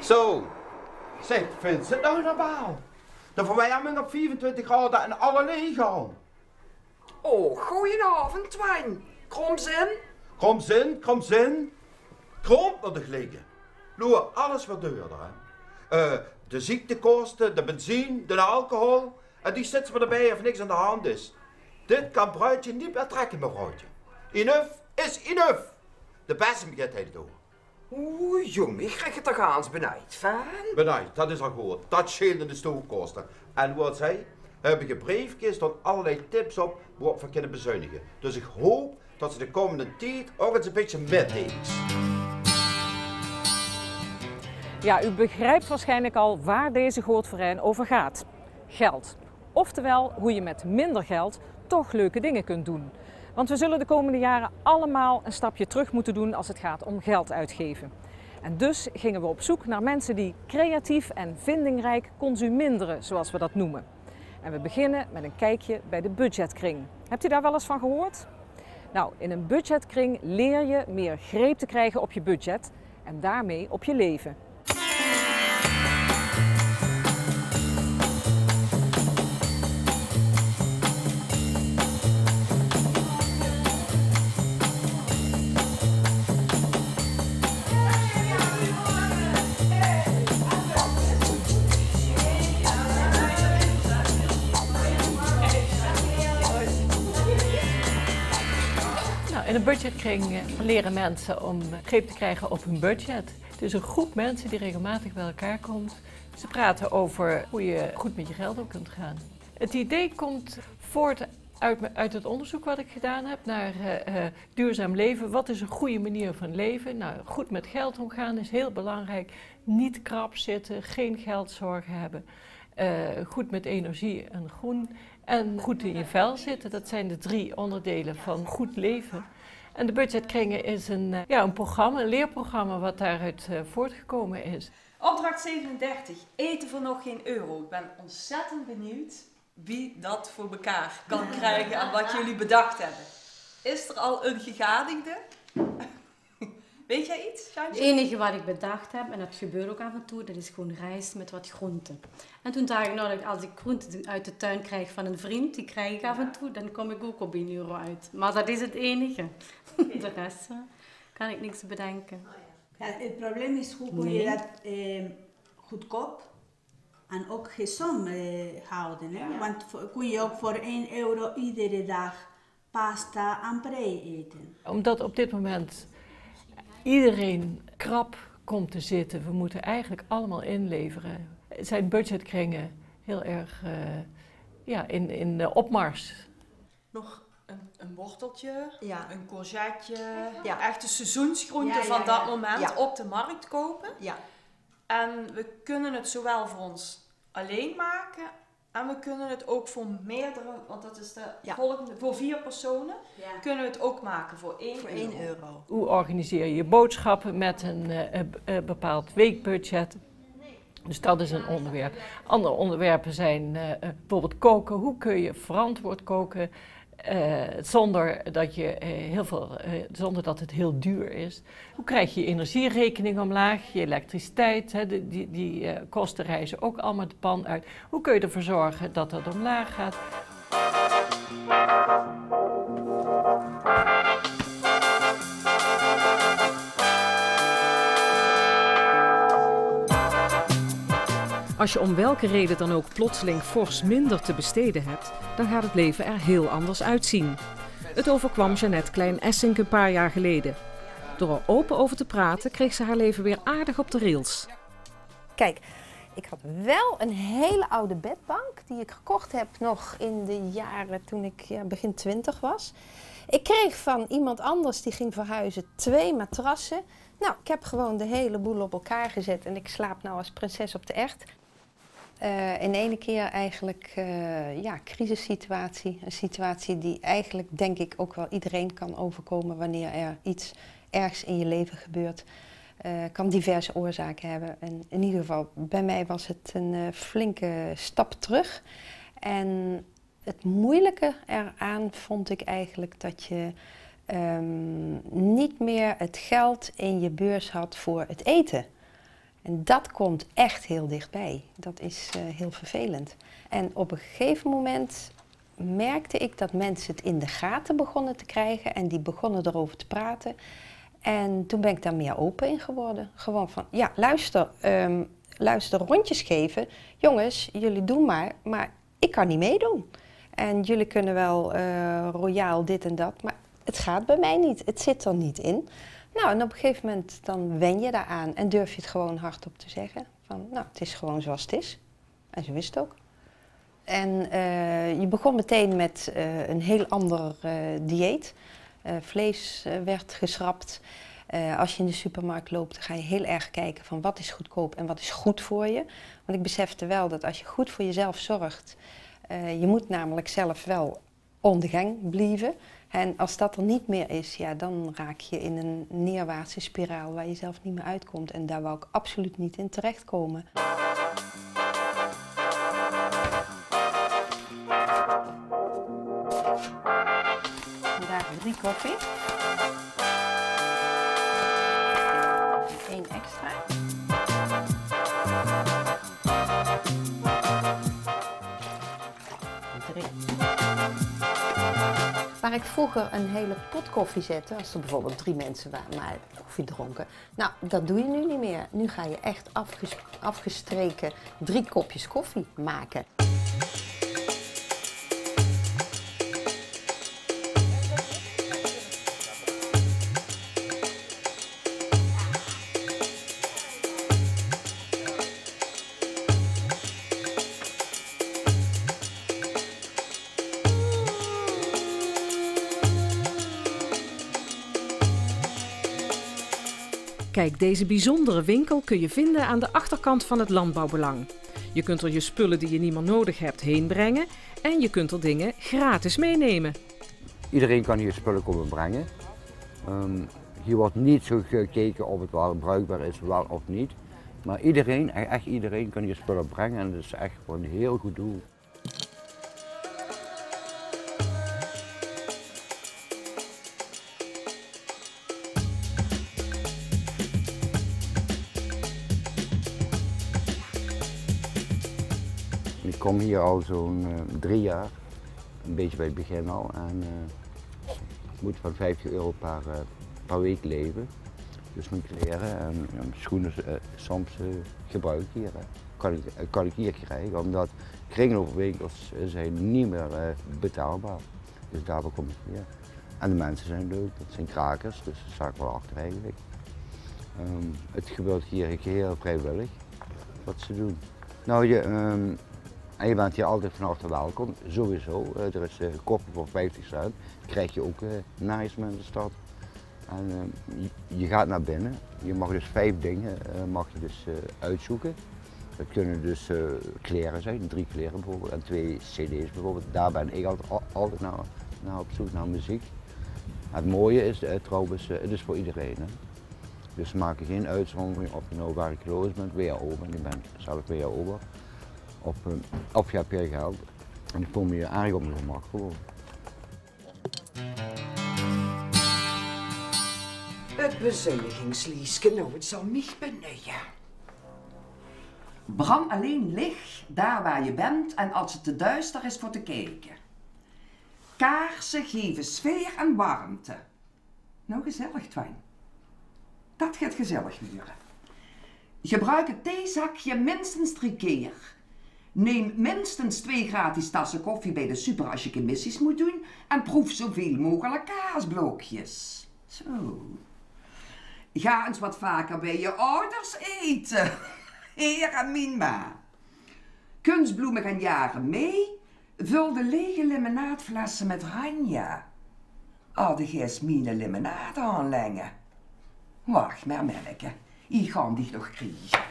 Zo, zeg, vindt het nou normaal? De verwarming op 24 graden en alle leeg gaan. Oh, goedenavond, Twan. Kromzin? Kromzin. Kromp naar de glikken. Loer, alles wat duurder, hè. De ziektekosten, de benzine, de alcohol. En die zitten we erbij of niks aan de hand is. Dit kan bruidje niet meer trekken, mevrouwtje. Enough is enough. De beste begint hij door. Oeh, jong, ik krijg het toch aan benijd van. Benijd, dat is al goed. Dat scheelt in de stookkosten. En wat zij heb ik een briefje, staan allerlei tips op waarop we kunnen bezuinigen. Dus ik hoop dat ze de komende tijd ook eens een beetje metdenkt. Ja, u begrijpt waarschijnlijk al waar deze Gootverein over gaat. Geld. Oftewel, hoe je met minder geld toch leuke dingen kunt doen. Want we zullen de komende jaren allemaal een stapje terug moeten doen als het gaat om geld uitgeven. En dus gingen we op zoek naar mensen die creatief en vindingrijk consuminderen, zoals we dat noemen. En we beginnen met een kijkje bij de budgetkring. Hebt u daar wel eens van gehoord? Nou, in een budgetkring leer je meer greep te krijgen op je budget en daarmee op je leven. In een budgetkring leren mensen om greep te krijgen op hun budget. Het is een groep mensen die regelmatig bij elkaar komt. Ze praten over hoe je goed met je geld om kunt gaan. Het idee komt voort uit het onderzoek wat ik gedaan heb naar duurzaam leven. Wat is een goede manier van leven? Nou, goed met geld omgaan is heel belangrijk. Niet krap zitten, geen geldzorgen hebben. Goed met energie en groen. En goed in je vel zitten, dat zijn de 3 onderdelen van goed leven. En de budgetkringen is een programma, een leerprogramma wat daaruit voortgekomen is. Opdracht 37, eten voor nog geen euro. Ik ben ontzettend benieuwd wie dat voor elkaar kan krijgen en wat jullie bedacht hebben. Is er al een gegadigde? Weet jij iets, Sjantje? Het enige wat ik bedacht heb, en dat gebeurt ook af en toe, dat is gewoon rijst met wat groenten. En toen dacht ik, nou, als ik groenten uit de tuin krijg van een vriend, die krijg ik af en toe, dan kom ik ook op €1 uit. Maar dat is het enige. De rest kan ik niks bedenken. Ja, het probleem is hoe kun je dat goedkoop en ook gezond houden. Hè? Want kun je ook voor €1 iedere dag pasta en prei eten. Omdat op dit moment iedereen krap komt te zitten. We moeten eigenlijk allemaal inleveren. Zijn budgetkringen heel erg in de opmars. Nog een worteltje, Ja. een courgette, Ja. echt de seizoensgroente Ja, van ja, dat ja. moment Ja. op de markt kopen. Ja. En we kunnen het zowel voor ons alleen maken en we kunnen het ook voor meerdere, want dat is de volgende, voor 4 personen, kunnen we het ook maken voor €1. Hoe organiseer je je boodschappen met een bepaald weekbudget? Dus dat is een onderwerp. Andere onderwerpen zijn bijvoorbeeld koken. Hoe kun je verantwoord koken zonder dat het heel duur is? Hoe krijg je je energierekening omlaag, je elektriciteit? Die kosten reizen ook allemaal de pan uit. Hoe kun je ervoor zorgen dat dat omlaag gaat? Als je om welke reden dan ook plotseling fors minder te besteden hebt, dan gaat het leven er heel anders uitzien. Het overkwam Jeannette Klein-Essink een paar jaar geleden. Door er open over te praten kreeg ze haar leven weer aardig op de rails. Kijk, ik had wel een hele oude bedbank die ik gekocht heb nog in de jaren toen ik begin 20 was. Ik kreeg van iemand anders die ging verhuizen 2 matrassen. Nou, ik heb gewoon de hele boel op elkaar gezet en ik slaap nou als prinses op de echt. In ene keer eigenlijk crisissituatie. Een situatie die eigenlijk denk ik ook wel iedereen kan overkomen wanneer er iets ergs in je leven gebeurt. Kan diverse oorzaken hebben. En in ieder geval, bij mij was het een flinke stap terug. En het moeilijke eraan vond ik eigenlijk dat je niet meer het geld in je beurs had voor het eten. En dat komt echt heel dichtbij. Dat is heel vervelend. En op een gegeven moment merkte ik dat mensen het in de gaten begonnen te krijgen en die begonnen erover te praten. En toen ben ik daar meer open in geworden. Gewoon van, ja, luister, rondjes geven. Jongens, jullie doen maar ik kan niet meedoen. En jullie kunnen wel royaal dit en dat, maar het gaat bij mij niet. Het zit er niet in. Nou, en op een gegeven moment dan wen je daaraan en durf je het gewoon hardop te zeggen. Van, nou, het is gewoon zoals het is. En zo is het ook. En je begon meteen met een heel ander dieet. Vlees werd geschrapt. Als je in de supermarkt loopt, dan ga je heel erg kijken van wat is goedkoop en wat is goed voor je. Want ik besefte wel dat als je goed voor jezelf zorgt, je moet namelijk zelf wel on the gang blijven. En als dat er niet meer is, ja, dan raak je in een neerwaartse spiraal waar je zelf niet meer uitkomt. En daar wou ik absoluut niet in terechtkomen. Vandaag 3 koffie. 1 extra. Waar ik vroeger een hele pot koffie zette, als er bijvoorbeeld 3 mensen waren, maar koffie dronken. Nou, dat doe je nu niet meer. Nu ga je echt afgestreken 3 kopjes koffie maken. Kijk, deze bijzondere winkel kun je vinden aan de achterkant van het Landbouwbelang. Je kunt er je spullen die je niet meer nodig hebt heen brengen en je kunt er dingen gratis meenemen. Iedereen kan hier spullen komen brengen. Hier wordt niet zo gekeken of het wel bruikbaar is, wel of niet. Maar iedereen, echt iedereen kan hier spullen brengen en dat is echt voor een heel goed doel. Ik kom hier al zo'n 3 jaar, een beetje bij het begin al. En ik moet van €50 per week leven. Dus mijn kleren en schoenen soms gebruik ik hier. Kan ik hier krijgen, omdat kringloopwinkels zijn niet meer betaalbaar. Dus daarvoor kom ik hier. En de mensen zijn leuk, dat zijn krakers, dus daar sta ik wel achter eigenlijk. Het gebeurt hier heel vrijwillig, wat ze doen. Nou, je bent hier altijd van harte welkom, sowieso. Er is koffie voor 50 cent, dat krijg je ook naast me in de stad. En je gaat naar binnen, je mag dus 5 dingen mag je dus, uitzoeken. Dat kunnen dus kleren zijn, 3 kleren bijvoorbeeld en 2 cd's bijvoorbeeld. Daar ben ik altijd naar op zoek, naar muziek. Het mooie is trouwens, het is voor iedereen. Hè. Dus we maken geen uitzondering of je nou werkloos bent, WAO bent, ik ben zelf WAO. Of je hebt meer geld en dan voel je erg op je gemak gewoon. Het bezuinigingsliesje, nou het zal mij benuien. Brand alleen licht daar waar je bent en als het te duister is voor te kijken. Kaarsen geven sfeer en warmte. Nou gezellig, Twijn. Dat gaat gezellig duren. Gebruik het theezakje minstens 3 keer. Neem minstens 2 gratis tassen koffie bij de super als je commissies moet doen en proef zoveel mogelijk kaasblokjes. Zo. Ga eens wat vaker bij je ouders eten. Heer en Minma. Kunstbloemen gaan jaren mee. Vul de lege limonaadflessen met ranja. De Jasmine limonade aanlengen. Wacht maar, melke. Ik ga die nog krijgen.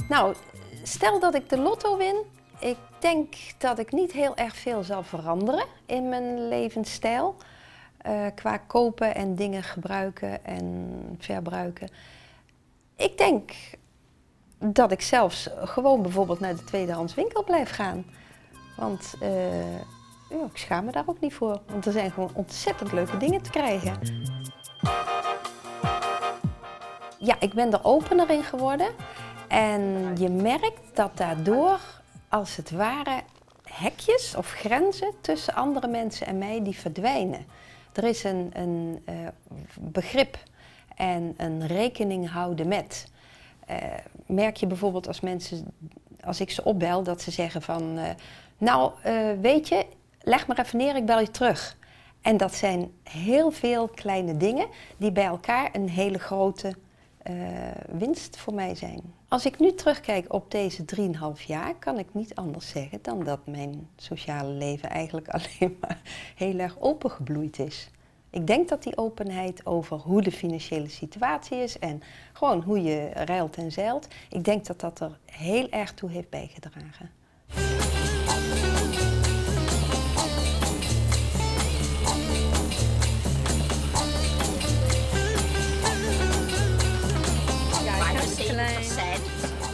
Nou, stel dat ik de lotto win. Ik denk dat ik niet heel erg veel zal veranderen in mijn levensstijl. Qua kopen en dingen gebruiken en verbruiken. Ik denk dat ik zelfs gewoon bijvoorbeeld naar de tweedehands winkel blijf gaan. Want ja, ik schaam me daar ook niet voor. Want er zijn gewoon ontzettend leuke dingen te krijgen. Ja, ik ben er opener in geworden. En je merkt dat daardoor, als het ware, hekjes of grenzen tussen andere mensen en mij, die verdwijnen. Er is een begrip en een rekening houden met. Merk je bijvoorbeeld als mensen, als ik ze opbel, dat ze zeggen van... weet je, leg maar even neer, ik bel je terug. En dat zijn heel veel kleine dingen die bij elkaar een hele grote winst voor mij zijn. Als ik nu terugkijk op deze 3,5 jaar, kan ik niet anders zeggen dan dat mijn sociale leven eigenlijk alleen maar heel erg opengebloeid is. Ik denk dat die openheid over hoe de financiële situatie is en gewoon hoe je ruilt en zeilt, ik denk dat dat er heel erg toe heeft bijgedragen.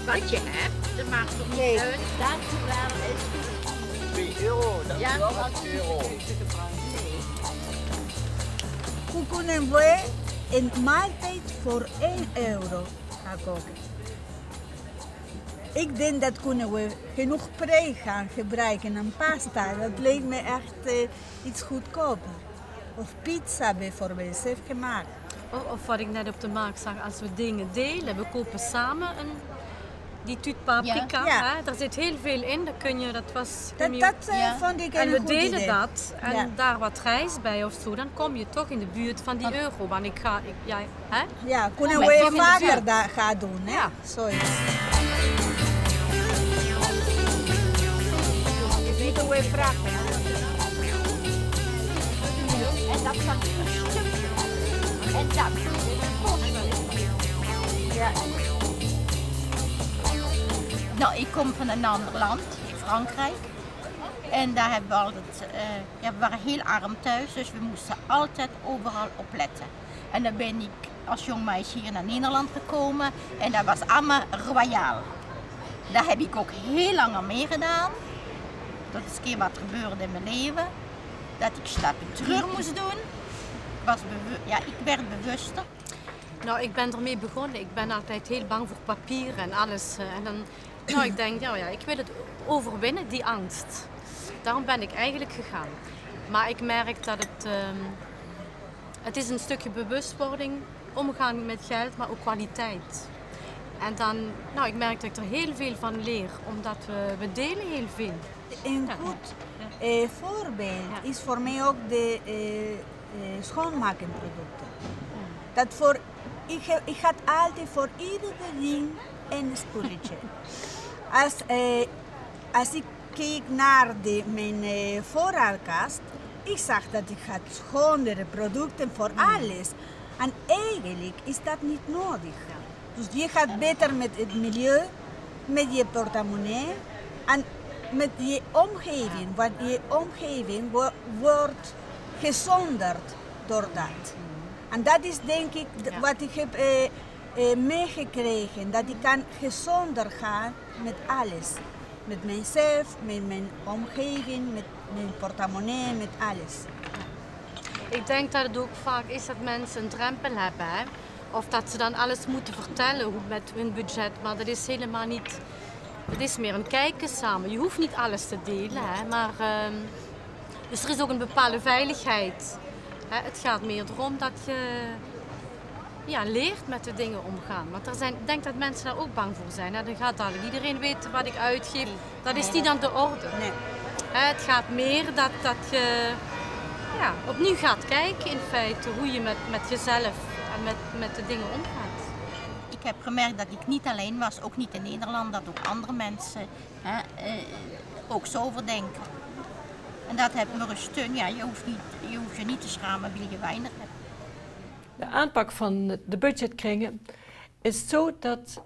Wat je hebt, dat maakt toch niet uit? Dank u wel, is goed. 3 euro, dat is wel wat euro. Hoe kunnen we een maaltijd voor 1 euro gaan koken? Ik denk dat kunnen we genoeg prei gaan gebruiken aan pasta. Dat lijkt me echt iets goedkoper. Of pizza bijvoorbeeld, zelf gemaakt. Of wat ik net op de markt zag, als we dingen delen, we kopen samen die tuut paprika, hè? Daar zit heel veel in, dan kun je, dat vond ik een we goed deden idee. dat en daar wat rijst bij of zo, dan kom je toch in de buurt van die euro. Want kunnen we vaker dat gaan doen, hè? Ja. Zoiets. Moeten we vragen. En dat kan een stuk. En dat kost wel. Ja. Nou, ik kom van een ander land, Frankrijk. En daar hebben we altijd, we waren heel arm thuis, dus we moesten altijd overal op letten. En dan ben ik als jong meisje hier naar Nederland gekomen en dat was allemaal royaal. Daar heb ik ook heel lang aan meegedaan. Dat is een keer wat gebeurde in mijn leven. Dat ik stappen terug moest doen. Ik werd bewuster. Nou, ik ben ermee begonnen. Ik ben altijd heel bang voor papier en alles. En dan, ik denk, ik wil het overwinnen, die angst. Daarom ben ik eigenlijk gegaan. Maar ik merk dat het is een stukje bewustwording, omgaan met geld, maar ook kwaliteit. En dan, ik merk dat ik er heel veel van leer, omdat we delen heel veel. Een goed voorbeeld is voor mij ook de schoonmakenproducten. Dat ik had altijd voor ieder ding een spulletje. Als ik keek naar mijn voorraadkast, ik zag dat ik had schonere producten voor alles. En eigenlijk is dat niet nodig. Dus je gaat beter met het milieu, met je portemonnee en met je omgeving. Want je omgeving wordt gezonder door dat. En dat is denk ik wat ik heb meegekregen. Dat ik kan gezonder gaan met alles. Met mijzelf, met mijn omgeving, met mijn portemonnee, met alles. Ik denk dat het ook vaak is dat mensen een drempel hebben. Hè? Of dat ze dan alles moeten vertellen hoe met hun budget. Maar dat is helemaal niet... Het is meer een kijken samen. Je hoeft niet alles te delen. Hè? Maar, dus er is ook een bepaalde veiligheid. Hè? Het gaat meer erom dat je leert met de dingen omgaan. Want ik denk dat mensen daar ook bang voor zijn. Hè? Dan gaat dadelijk iedereen weten wat ik uitgeef. Dat is niet aan de orde. Nee. Het gaat meer dat je opnieuw gaat kijken in feite hoe je met jezelf en met de dingen omgaat. Ik heb gemerkt dat ik niet alleen was, ook niet in Nederland, dat ook andere mensen ook zo over denken. En dat heeft me gesteund. Ja, je hoeft je niet te schamen wie je weinig hebt. De aanpak van de budgetkringen is zo dat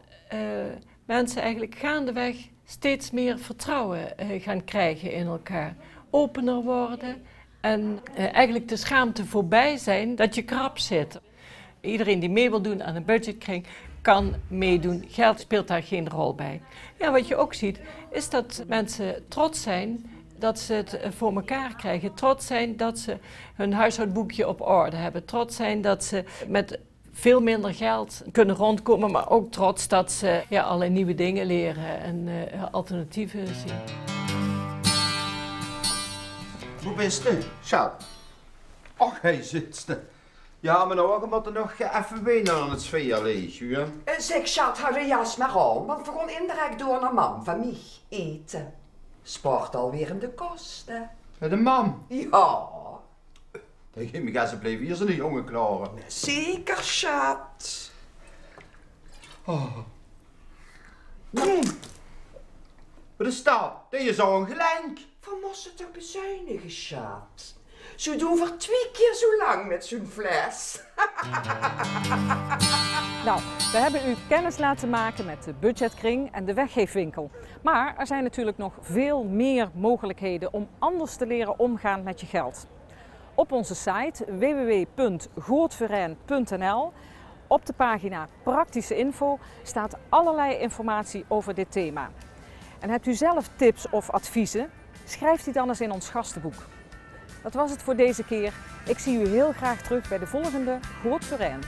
mensen eigenlijk gaandeweg steeds meer vertrouwen gaan krijgen in elkaar. Opener worden en eigenlijk de schaamte voorbij zijn dat je krap zit. Iedereen die mee wil doen aan een budgetkring kan meedoen. Geld speelt daar geen rol bij. Ja, wat je ook ziet, is dat mensen trots zijn dat ze het voor elkaar krijgen. Trots zijn dat ze hun huishoudboekje op orde hebben. Trots zijn dat ze met veel minder geld kunnen rondkomen, maar ook trots dat ze allerlei nieuwe dingen leren en alternatieven zien. Hoe bent je? Zo. Och, hij zit er. Ja, maar nou, we moeten nog even wennen aan het sfeer lezen, ja? Zeg, schat, hou de jas maar aan, want we gaan indirect door naar mam van mij eten. Sport alweer in de kosten. Met de mam? Ja. Dan geef me ze blijven hier, zijn de jongen klaren. Zeker, schat. Oh. Wat is dat? Dat is al een gelijk. We moesten toch bezuinigen, schat. Ze doen voor 2 keer zo lang met zo'n fles. Nou, we hebben u kennis laten maken met de budgetkring en de weggeefwinkel. Maar er zijn natuurlijk nog veel meer mogelijkheden om anders te leren omgaan met je geld. Op onze site www.goortverein.nl op de pagina Praktische Info staat allerlei informatie over dit thema. En hebt u zelf tips of adviezen? Schrijf die dan eens in ons gastenboek. Dat was het voor deze keer. Ik zie u heel graag terug bij de volgende Goortverein.